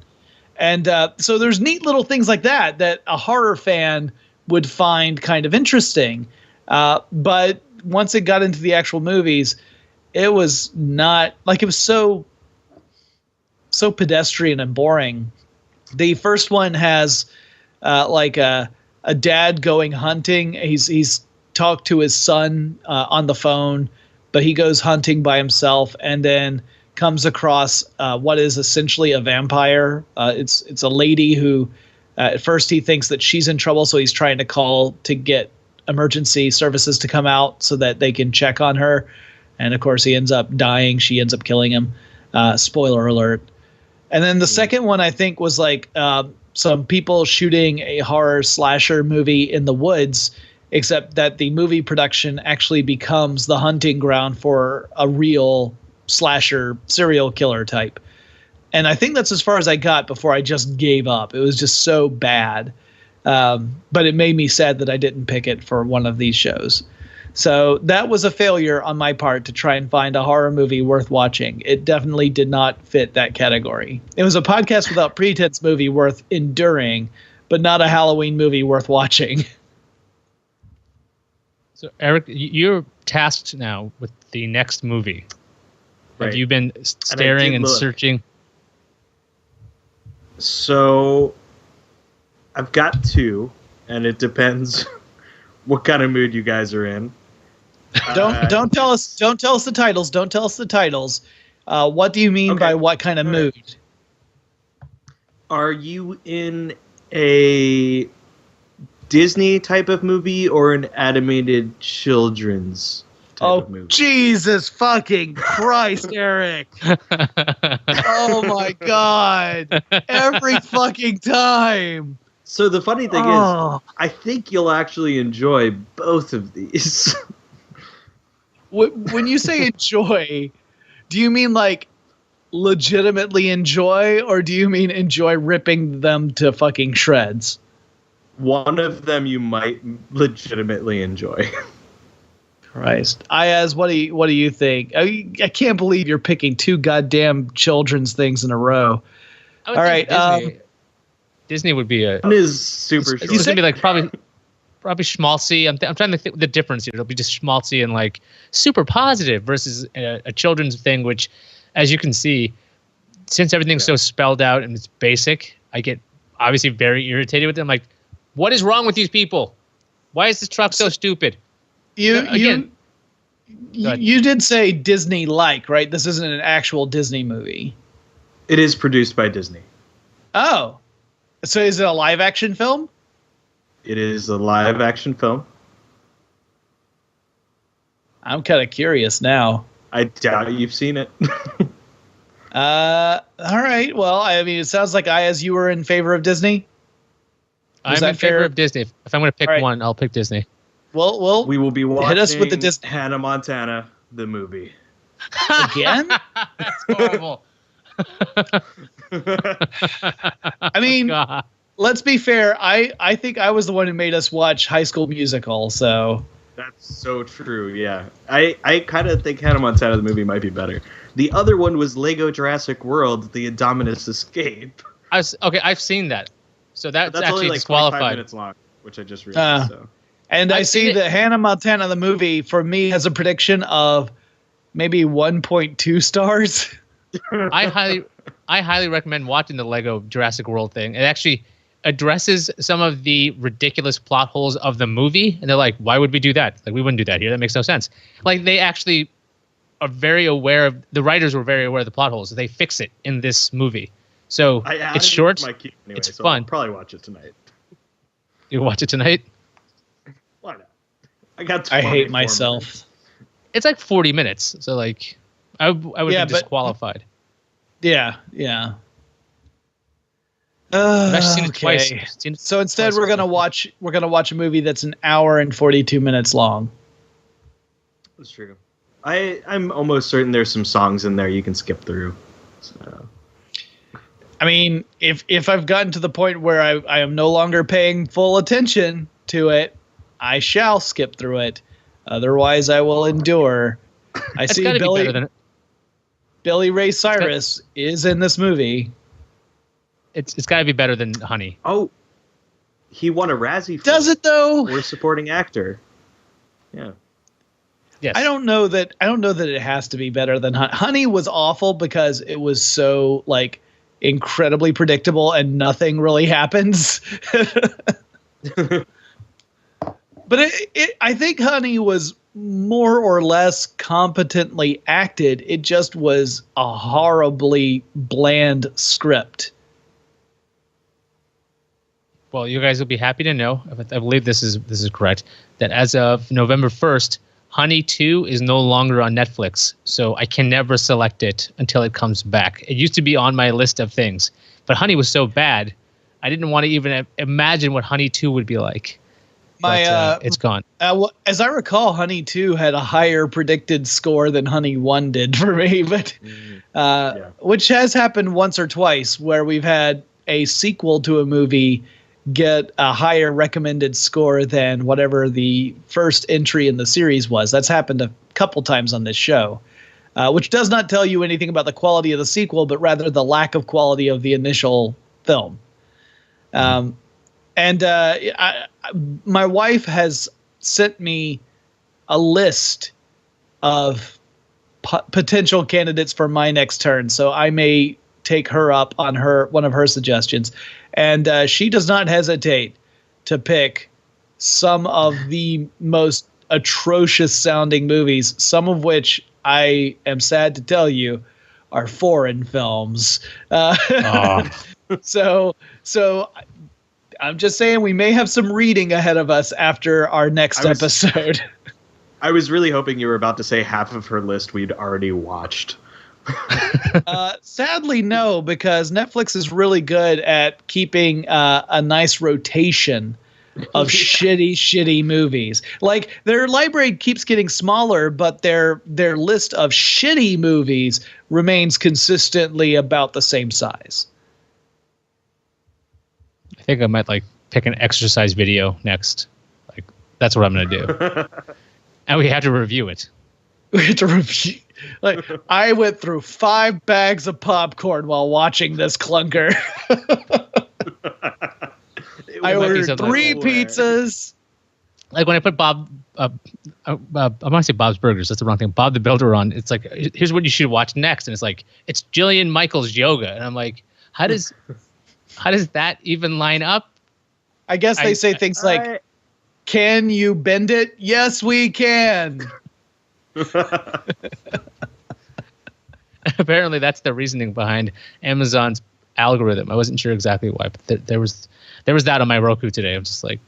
And so there's neat little things like that a horror fan would find kind of interesting. But once it got into the actual movies, it was not like, it was so pedestrian and boring. The first one has like a dad going hunting. He's talked to his son on the phone, but he goes hunting by himself and then comes across what is essentially a vampire. It's a lady who at first he thinks that she's in trouble, so he's trying to call to get emergency services to come out so that they can check on her. And of course he ends up dying. She ends up killing him. Spoiler alert. And then the second one, I think, was like some people shooting a horror slasher movie in the woods, except that the movie production actually becomes the hunting ground for a real slasher serial killer type. And I think that's as far as I got before I just gave up. It was just so bad. But it made me sad that I didn't pick it for one of these shows. So that was a failure on my part to try and find a horror movie worth watching. It definitely did not fit that category. It was a Podcast Without Pretense movie worth enduring, but not a Halloween movie worth watching. So, Eric, you're tasked now with the next movie. Right. Have you been staring and searching? So, I've got two, and it depends what kind of mood you guys are in. Don't tell us the titles. Don't tell us the titles. What do you mean by what kind of mood? Are you in a Disney type of movie or an animated children's type of movie? Jesus fucking Christ, Eric. Oh my God. Every fucking time. So the funny thing is, I think you'll actually enjoy both of these. When you say enjoy, do you mean like legitimately enjoy, or do you mean enjoy ripping them to fucking shreds? One of them you might legitimately enjoy. Christ. Ayaz, what do you think? I can't believe you're picking two goddamn children's things in a row. All right. Disney would be One is super short. It's going to be like probably schmaltzy. I'm trying to think the difference here. It'll be just schmaltzy and like super positive versus a children's thing, which, as you can see, since everything's so spelled out and it's basic, I get obviously very irritated with them. Like, what is wrong with these people? Why is this truck so stupid? You did say Disney-like, right? This isn't an actual Disney movie. It is produced by Disney. Oh. So is it a live-action film? It is a live-action film. I'm kind of curious now. I doubt you've seen it. All right. Well, I mean, it sounds like you were in favor of Disney. I'm in favor of Disney. If I'm going to pick one, I'll pick Disney. Well, we will be watching hit us with the Disney. Hannah Montana, the movie. Again? That's horrible. I mean, let's be fair. I think I was the one who made us watch High School Musical, so. That's so true, yeah. I kind of think Hannah Montana, the movie, might be better. The other one was Lego Jurassic World, The Indominus Escape. I've seen that. So that's actually only like disqualified. 25 minutes long, which I just realized. And I see that Hannah Montana, the movie, for me, has a prediction of maybe 1.2 stars. I highly recommend watching the Lego Jurassic World thing. It actually addresses some of the ridiculous plot holes of the movie, and they're like, why would we do that? Like, we wouldn't do that here. That makes no sense. Like, they actually are very aware of, the writers were very aware of the plot holes. So they fix it in this movie. So it's short. Anyway, it's fun. I'll probably watch it tonight. You watch it tonight? Why not? I hate myself. Minutes. It's like 40 minutes. So like, I would be disqualified. Yeah. I've actually seen it twice. So instead, we're gonna watch a movie that's an hour and 42 minutes long. That's true. I'm almost certain there's some songs in there you can skip through. So. I mean, if I've gotten to the point where I am no longer paying full attention to it, I shall skip through it. Otherwise, I will endure. I see Billy Ray Cyrus is in this movie. It's got to be better than Honey. Oh, he won a Razzie. Does it though? For supporting actor. Yeah. Yes. I don't know that it has to be better than Honey. Honey was awful because it was so like incredibly predictable and nothing really happens. But I think Honey was more or less competently acted. It just was a horribly bland script. Well, you guys will be happy to know, I believe this is correct, that as of November 1st, Honey 2 is no longer on Netflix. So I can never select it until it comes back. It used to be on my list of things, but Honey was so bad, I didn't want to even imagine what Honey 2 would be like. It's gone. As I recall, Honey 2 had a higher predicted score than Honey 1 did for me, but which has happened once or twice where we've had a sequel to a movie get a higher recommended score than whatever the first entry in the series was. That's happened a couple times on this show, which does not tell you anything about the quality of the sequel, but rather the lack of quality of the initial film. My wife has sent me a list of potential candidates for my next turn, so I may take her up on one of her suggestions. And she does not hesitate to pick some of the most atrocious sounding movies, some of which I am sad to tell you are foreign films. So I'm just saying we may have some reading ahead of us after our next episode. I was really hoping you were about to say half of her list we'd already watched. Sadly, no, because Netflix is really good at keeping a nice rotation of shitty movies. Like, their library keeps getting smaller, but their list of shitty movies remains consistently about the same size. I think I might pick an exercise video next. That's what I'm going to do. And we have to review it. We have to review. I went through 5 bags of popcorn while watching this clunker. I ordered 3 pizzas. Like when I put Bob, I want to say Bob's Burgers. That's the wrong thing. Bob the Builder on. It's like, here's what you should watch next, and it's like, it's Jillian Michaels yoga, and I'm like, how does that even line up? I guess they say things like, "Can you bend it?" Yes, we can. Apparently, that's the reasoning behind Amazon's algorithm. I wasn't sure exactly why, but there was that on my Roku today. I'm just like,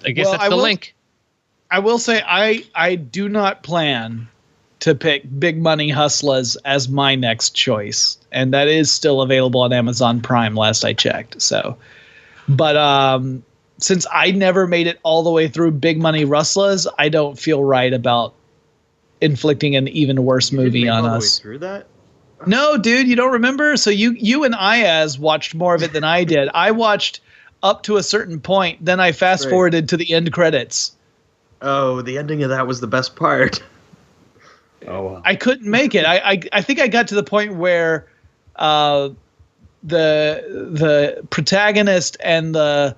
I guess that's the link. I will say I do not plan to pick Big Money Hustlers as my next choice, and that is still available on Amazon Prime last I checked. So, but since I never made it all the way through Big Money Rustlers, I don't feel right about inflicting an even worse movie on us. Through that? No, dude, you don't remember? So you and Ayaz watched more of it than I did. I watched up to a certain point, then I fast forwarded to the end credits. Oh, the ending of that was the best part. Oh, wow. I couldn't make it. I think I got to the point where the protagonist and the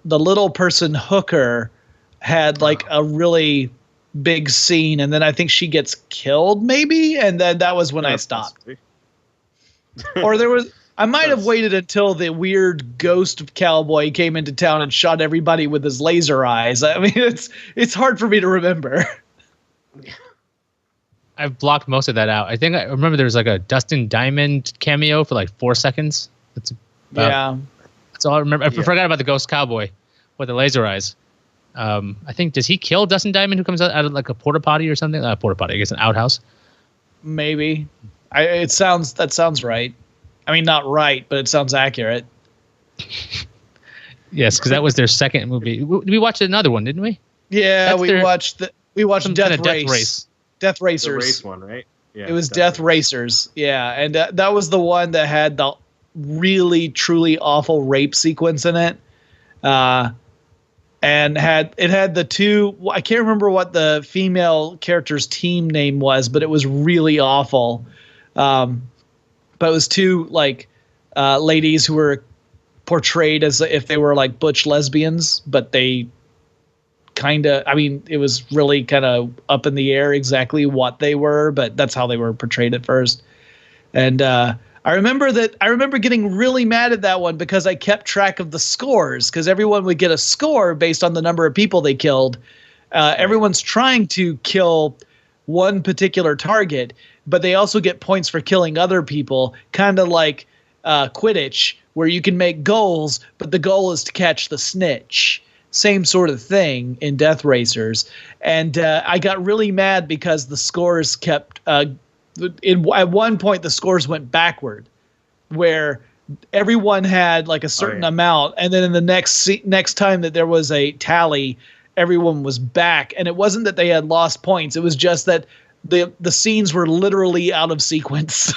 little person hooker had a really big scene, and then I think she gets killed maybe, and then that was when I stopped. Or I might have waited until the weird ghost cowboy came into town and shot everybody with his laser eyes. I mean, it's hard for me to remember. I've blocked most of that out. I think I remember there was a Dustin Diamond cameo for 4 seconds. That's all I remember. I forgot about the ghost cowboy with the laser eyes. I think, does he kill Dustin Diamond, who comes out of a porta potty or something? Porta potty, I guess, an outhouse. Maybe. That sounds right. I mean, not right, but it sounds accurate. Yes, because that was their second movie. We watched another one, didn't we? Yeah, we watched Death Race. Death Racers. The race one, right? Yeah. It was Death Racers. Yeah, and that was the one that had the really truly awful rape sequence in it. And had the two, I can't remember what the female character's team name was, but it was really awful. But it was two ladies who were portrayed as if they were butch lesbians, but they it was really kind of up in the air exactly what they were, but that's how they were portrayed at first. And I remember getting really mad at that one because I kept track of the scores, because everyone would get a score based on the number of people they killed. Everyone's trying to kill one particular target, but they also get points for killing other people, kind of like Quidditch, where you can make goals, but the goal is to catch the snitch. Same sort of thing in Death Racers. And I got really mad because the scores kept at one point the scores went backward, where everyone had a certain amount, and then in the next time that there was a tally, everyone was back. And it wasn't that they had lost points, it was just that the scenes were literally out of sequence.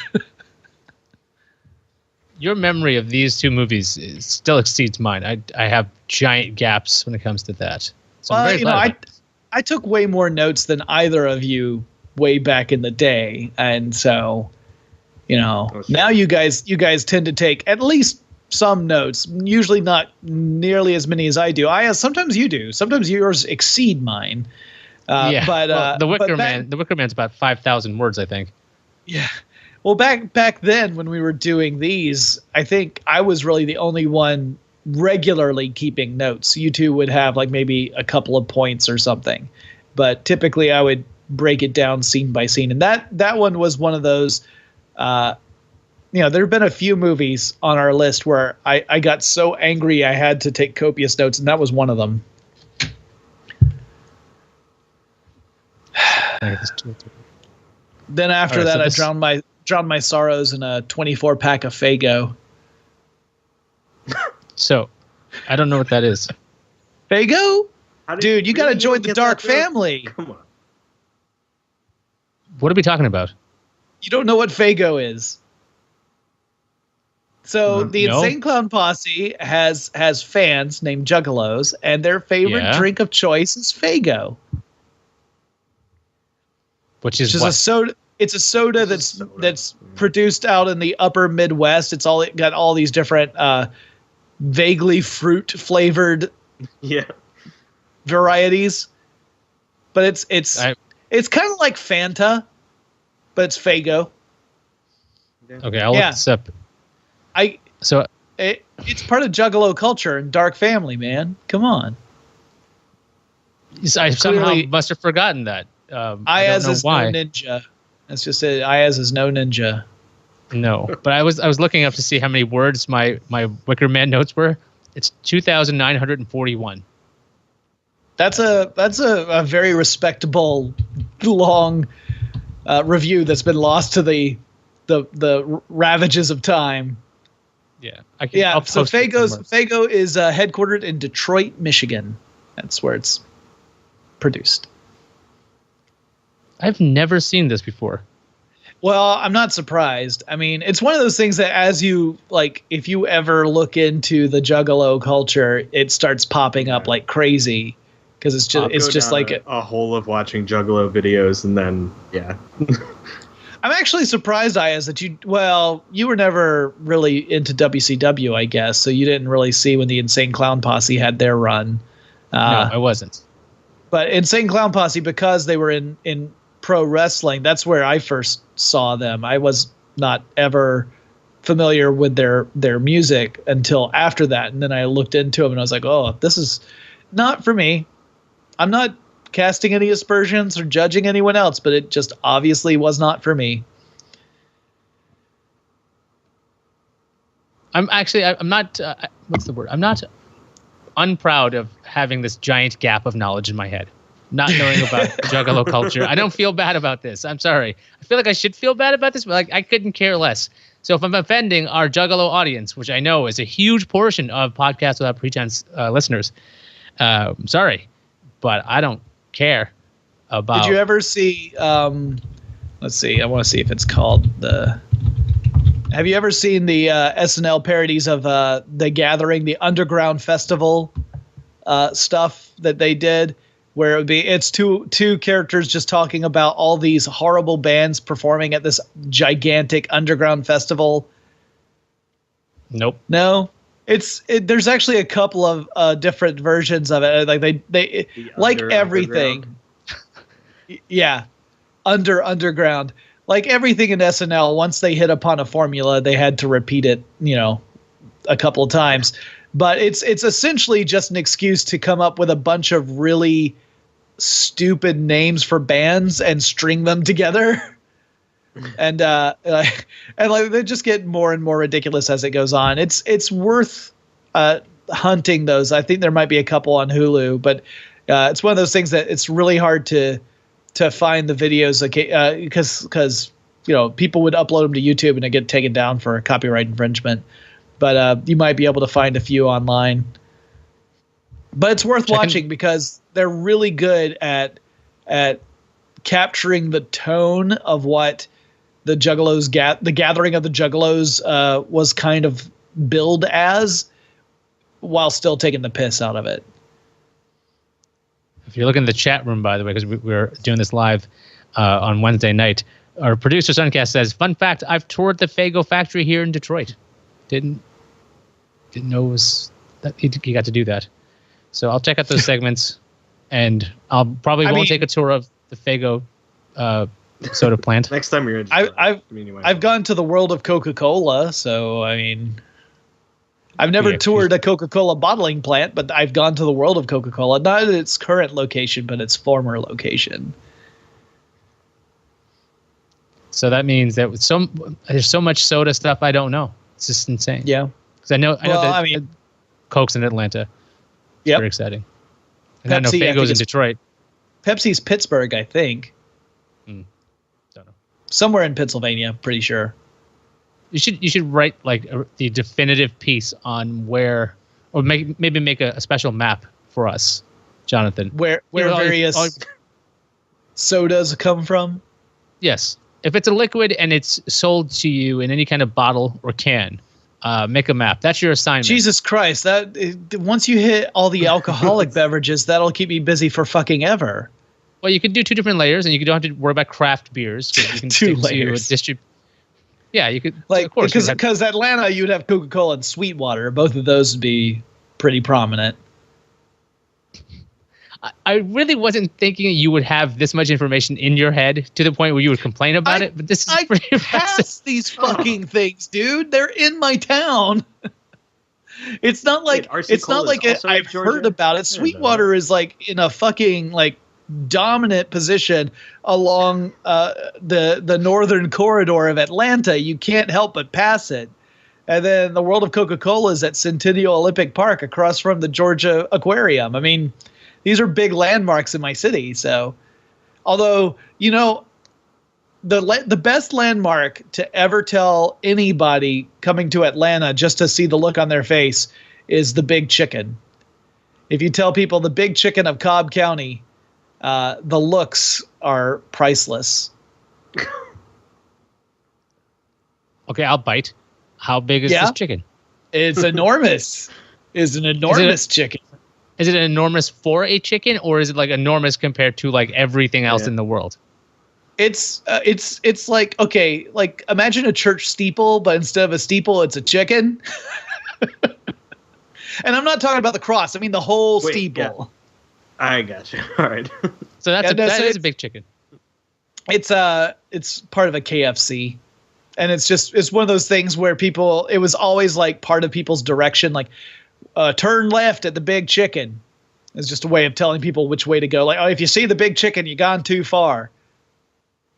Your memory of these two movies still exceeds mine. I have giant gaps when it comes to that. So I'm very glad I took way more notes than either of you way back in the day, and so now you guys tend to take at least some notes. Usually not nearly as many as I do. Sometimes you do. Sometimes yours exceed mine. But the Wicker Man's about 5,000 words, I think. Yeah. Well, back then when we were doing these, I think I was really the only one regularly keeping notes. You two would have like maybe a couple of points or something, but typically I would break it down scene by scene. And that one was one of those, there have been a few movies on our list where I got so angry I had to take copious notes, and that was one of them. Then after that, I drowned my sorrows in a 24-pack of Faygo. So, I don't know what that is. Faygo? Dude, you got to join the dark family. Come on. What are we talking about? You don't know what Faygo is. So the Insane Clown Posse has fans named Juggalos, and their favorite drink of choice is Faygo. Which is a soda. It's a soda that's produced out in the upper Midwest. It's got all these different vaguely fruit flavored varieties. But it's kind of like Fanta, but it's Faygo. Okay, I'll look this up. It's part of Juggalo culture and Dark Family, man. Come on. I somehow must have forgotten that. Ayaz is no ninja. That's just it. Ayaz is no ninja. No, but I was looking up to see how many words my Wicker Man notes were. It's 2,941. That's a very respectable long review that's been lost to the ravages of time. Yeah. So Faygo is headquartered in Detroit, Michigan. That's where it's produced. I've never seen this before. Well, I'm not surprised. I mean, it's one of those things that as you if you ever look into the Juggalo culture, it starts popping up like crazy because it's just like a hole of watching Juggalo videos, and then I'm actually surprised, Ayaz, that you were never really into WCW, I guess, so you didn't really see when the Insane Clown Posse had their run. No, I wasn't. But Insane Clown Posse, because they were in pro wrestling, that's where I first saw them. I was not ever familiar with their music until after that, and then I looked into them and I was like, oh, this is not for me. I'm not casting any aspersions or judging anyone else, but it just obviously was not for me. I'm not what's the word? I'm not unproud of having this giant gap of knowledge in my head. Not knowing about Juggalo culture. I don't feel bad about this. I'm sorry. I feel like I should feel bad about this, but I couldn't care less. So if I'm offending our Juggalo audience, which I know is a huge portion of Podcast Without Pretense listeners, I'm sorry, but I don't care about. Did you ever see? Let's see. I want to see if it's called the. Have you ever seen the SNL parodies of The Gathering, the Underground Festival stuff that they did? Where it's two characters just talking about all these horrible bands performing at this gigantic underground festival. Nope. No, there's actually a couple of different versions of it. Like they like everything. Yeah, underground. Like everything in SNL, once they hit upon a formula, they had to repeat it, a couple of times. But it's essentially just an excuse to come up with a bunch of really stupid names for bands and string them together. And they just get more and more ridiculous as it goes on. It's worth hunting those. I think there might be a couple on Hulu, but it's one of those things that it's really hard to find the videos because people would upload them to YouTube and they get taken down for copyright infringement. But you might be able to find a few online. But it's worth watching because they're really good at capturing the tone of what the Juggalos the gathering of the Juggalos was kind of billed as, while still taking the piss out of it. If you look in the chat room, by the way, because we're doing this live on Wednesday night, our producer Suncast says, "Fun fact: I've toured the Faygo factory here in Detroit. Didn't know it was that he got to do that." So I'll check out those segments, and I'll probably won't take a tour of the Faygo soda plant. Next time you're in I've gone to the world of Coca-Cola, so I mean, I've never Yeah, toured a Coca-Cola bottling plant, but I've gone to the world of Coca-Cola, not at its current location, but its former location. So that means that there's so much soda stuff I don't know. It's just insane. Yeah. Because I know Well, that I mean, Coke's in Atlanta. It's Yep. very exciting. And I know Pepsi, I think Fago's in it's- Detroit. Pepsi's Pittsburgh, I think. Don't know. Somewhere in Pennsylvania, pretty sure. You should write like the definitive piece on where, or maybe make a special map for us, Jonathan. Where You know, various sodas come from. Yes. If it's a liquid and it's sold to you in any kind of bottle or can, make a map. That's your assignment. Jesus Christ! Once you hit all the alcoholic beverages, that'll keep me busy for fucking ever. Well, you could do 2 different layers, and you don't have to worry about craft beers. 'Cause you can 2 stick to a layers. Yeah, you could. Like, of course, because Atlanta, you'd have Coca-Cola and Sweetwater. Both of those would be pretty prominent. I really wasn't thinking you would have this much information in your head to the point where you would complain about it. But this is pretty impressive. Pass these fucking things, dude. They're in my town. It's not like Wait, RC it's not Cola like is also in I've Georgia? heard about it. Sweetwater is like in a fucking like dominant position along the northern corridor of Atlanta. You can't help but pass it. And then the world of Coca-Cola is at Centennial Olympic Park across from the Georgia Aquarium. I mean, these are big landmarks in my city. So, although, you know, the best landmark to ever tell anybody coming to Atlanta just to see the look on their face is the Big Chicken. If you tell people the Big Chicken of Cobb County, the looks are priceless. Okay, I'll bite. How big is this chicken? It's enormous. It's an enormous chicken. Is it enormous for a chicken, or is it like enormous compared to like everything else in the world? It's like, okay, like imagine a church steeple, but instead of a steeple, it's a chicken. And I'm not talking about the cross. I mean the whole steeple. Yeah. I got you. All right. So that is a big chicken. It's part of a KFC. And it's one of those things where it was always like part of people's direction, like turn left at the Big Chicken. It's just a way of telling people which way to go. Like, oh, if you see the Big Chicken, you've gone too far.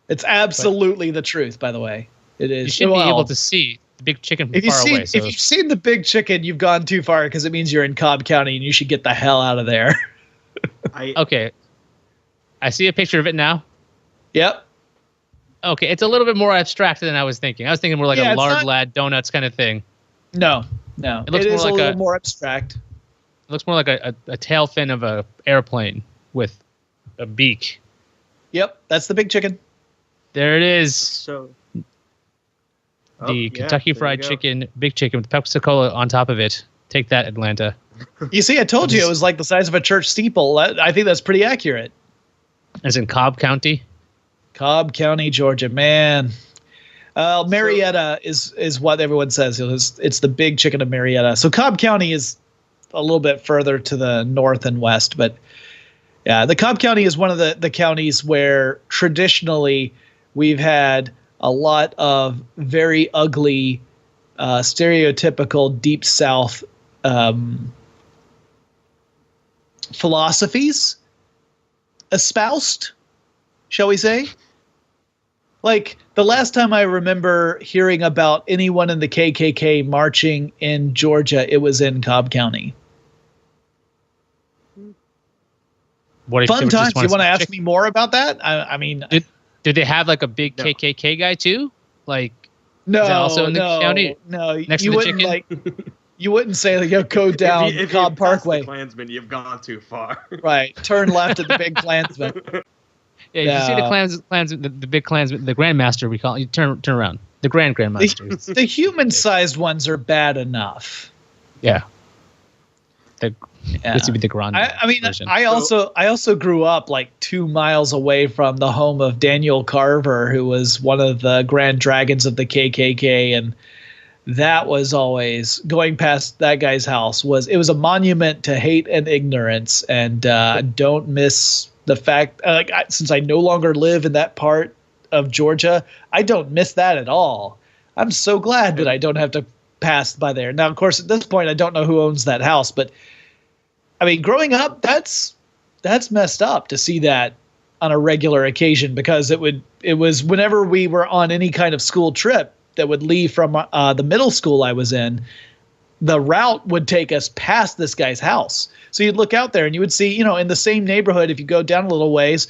It's absolutely the truth, by the way. It is. You should be able to see the Big Chicken from far away. So if you've seen the Big Chicken, you've gone too far because it means you're in Cobb County and you should get the hell out of there. Okay. I see a picture of it now. Yep. Okay, it's a little bit more abstract than I was thinking. I was thinking more like a lard lad donuts kind of thing. No. It looks is more like a little more abstract. It looks more like a tail fin of a airplane with a beak. Yep, that's the Big Chicken. There it is. So the Kentucky Fried Chicken, Big Chicken with Pepsi-Cola on top of it. Take that, Atlanta. You see, I told you it was like the size of a church steeple. I think that's pretty accurate. It's in Cobb County. Cobb County, Georgia, man. Marietta is what everyone says. It's the Big Chicken of Marietta. So Cobb County is a little bit further to the north and west, but yeah, the Cobb County is one of the counties where traditionally we've had a lot of very ugly, stereotypical Deep South philosophies espoused, shall we say? Like, the last time I remember hearing about anyone in the KKK marching in Georgia, it was in Cobb County. Fun times. You want to ask me more about that? I mean... Did they have, like, a big KKK guy, too? Like, no, is that also in the county? No, next to the chicken? Like, you wouldn't say, like, go down if Cobb Parkway. The Klansman, you've gone too far. Right. Turn left at the big Klansman. Yeah, you see the big Klansman, the Grandmaster, we call it. You turn around. The Grandmaster. The human-sized ones are bad enough. Yeah. This would be the Grand. I mean, version. I also grew up like 2 miles away from the home of Daniel Carver, who was one of the Grand Dragons of the KKK, and that was always going past that guy's house it was a monument to hate and ignorance, and don't miss the fact, since I no longer live in that part of Georgia, I don't miss that at all. I'm so glad that I don't have to passed by there. Now, of course, at this point, I don't know who owns that house, but I mean, growing up, that's messed up to see that on a regular occasion, because it was whenever we were on any kind of school trip that would leave from the middle school I was in, the route would take us past this guy's house. So you'd look out there and you would see, in the same neighborhood, if you go down a little ways,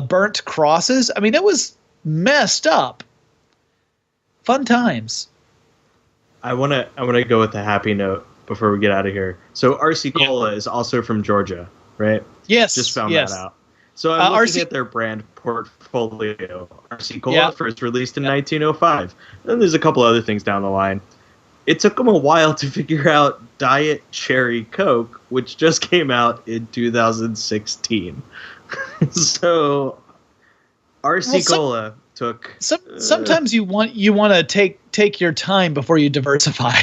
burnt crosses. I mean, it was messed up. Fun times. I wanna go with a happy note before we get out of here. So RC Cola is also from Georgia, right? Yes. Just found that out. So I'm looking at their brand portfolio. RC Cola first released in 1905. Then there's a couple other things down the line. It took them a while to figure out Diet Cherry Coke, which just came out in 2016. So RC Cola took. Sometimes you want to take your time before you diversify.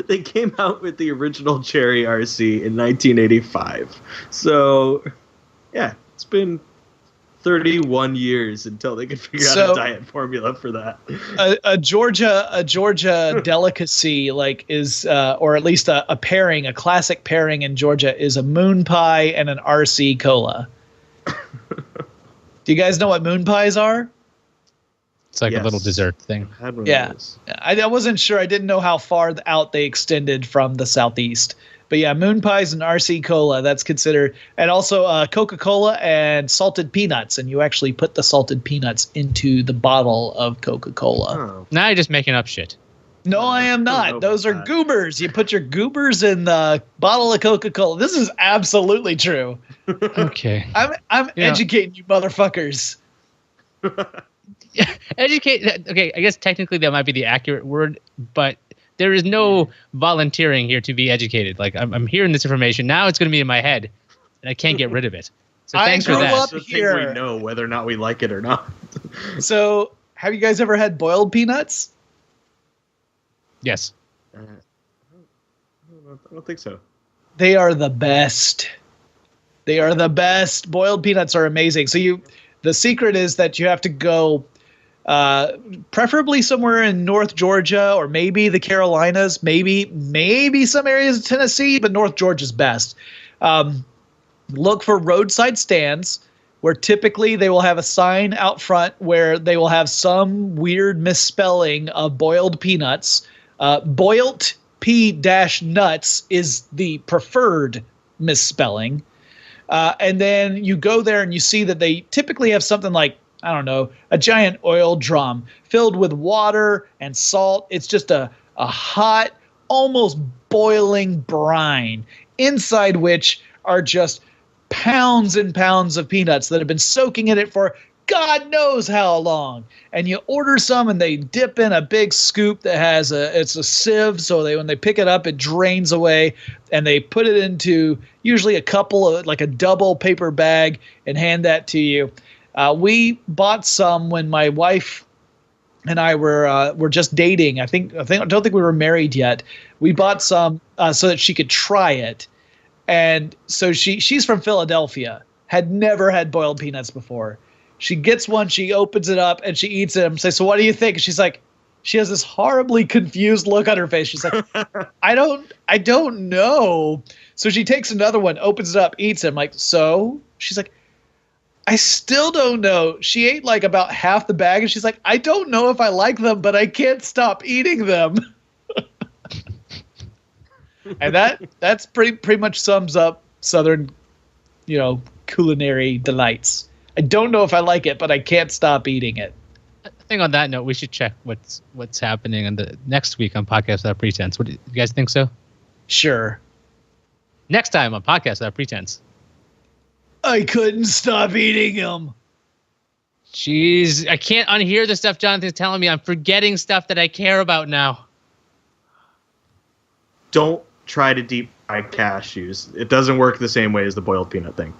They came out with the original Cherry RC in 1985. So, yeah, it's been 31 years until they could figure out a diet formula for that. A Georgia delicacy is or at least a pairing, a classic pairing in Georgia is a moon pie and an RC Cola. Do you guys know what moon pies are? It's like a little dessert thing. Yeah. I wasn't sure. I didn't know how far out they extended from the Southeast. But yeah, moon pies and RC Cola, that's considered. And also Coca-Cola and salted peanuts. And you actually put the salted peanuts into the bottle of Coca-Cola. Oh. Now you're just making up shit. No, I am not. Those are goobers. You put your goobers in the bottle of Coca-Cola. This is absolutely true. Okay. I'm educating you motherfuckers. Educate. Okay, I guess technically that might be the accurate word, but there is no volunteering here to be educated. Like I'm hearing this information now; it's going to be in my head, and I can't get rid of it. So thanks for that. Up so here. I think we know whether or not we like it or not. So, have you guys ever had boiled peanuts? Yes. I don't think so. They are the best. They are the best. Boiled peanuts are amazing. So the secret is that you have to go preferably somewhere in North Georgia or maybe the Carolinas, maybe some areas of Tennessee, but North Georgia's best. Look for roadside stands where typically they will have a sign out front where they will have some weird misspelling of boiled peanuts. Boilt P-nuts is the preferred misspelling. And then you go there and you see that they typically have something like, I don't know, a giant oil drum filled with water and salt. It's just a hot, almost boiling brine, inside which are just pounds and pounds of peanuts that have been soaking in it for God knows how long. And you order some and they dip in a big scoop that has it's a sieve. So when they pick it up, it drains away and they put it into usually a couple of like a double paper bag and hand that to you. We bought some when my wife and I were just dating. I don't think we were married yet. We bought some so that she could try it. And so she's from Philadelphia, had never had boiled peanuts before. She gets one, she opens it up, and she eats it. I'm saying, so what do you think? And she's like, she has this horribly confused look on her face. She's like, I don't know. So she takes another one, opens it up, eats it. I'm like, so? She's like, I still don't know. She ate like about half the bag, and she's like, I don't know if I like them, but I can't stop eating them. And that's pretty much sums up Southern, culinary delights. I don't know if I like it, but I can't stop eating it. I think on that note, we should check what's happening on the next week on Podcast Without Pretense. What do you guys think so? Sure. Next time on Podcast Without Pretense. I couldn't stop eating them. Jeez, I can't unhear the stuff Jonathan's telling me. I'm forgetting stuff that I care about now. Don't try to deep fry cashews. It doesn't work the same way as the boiled peanut thing.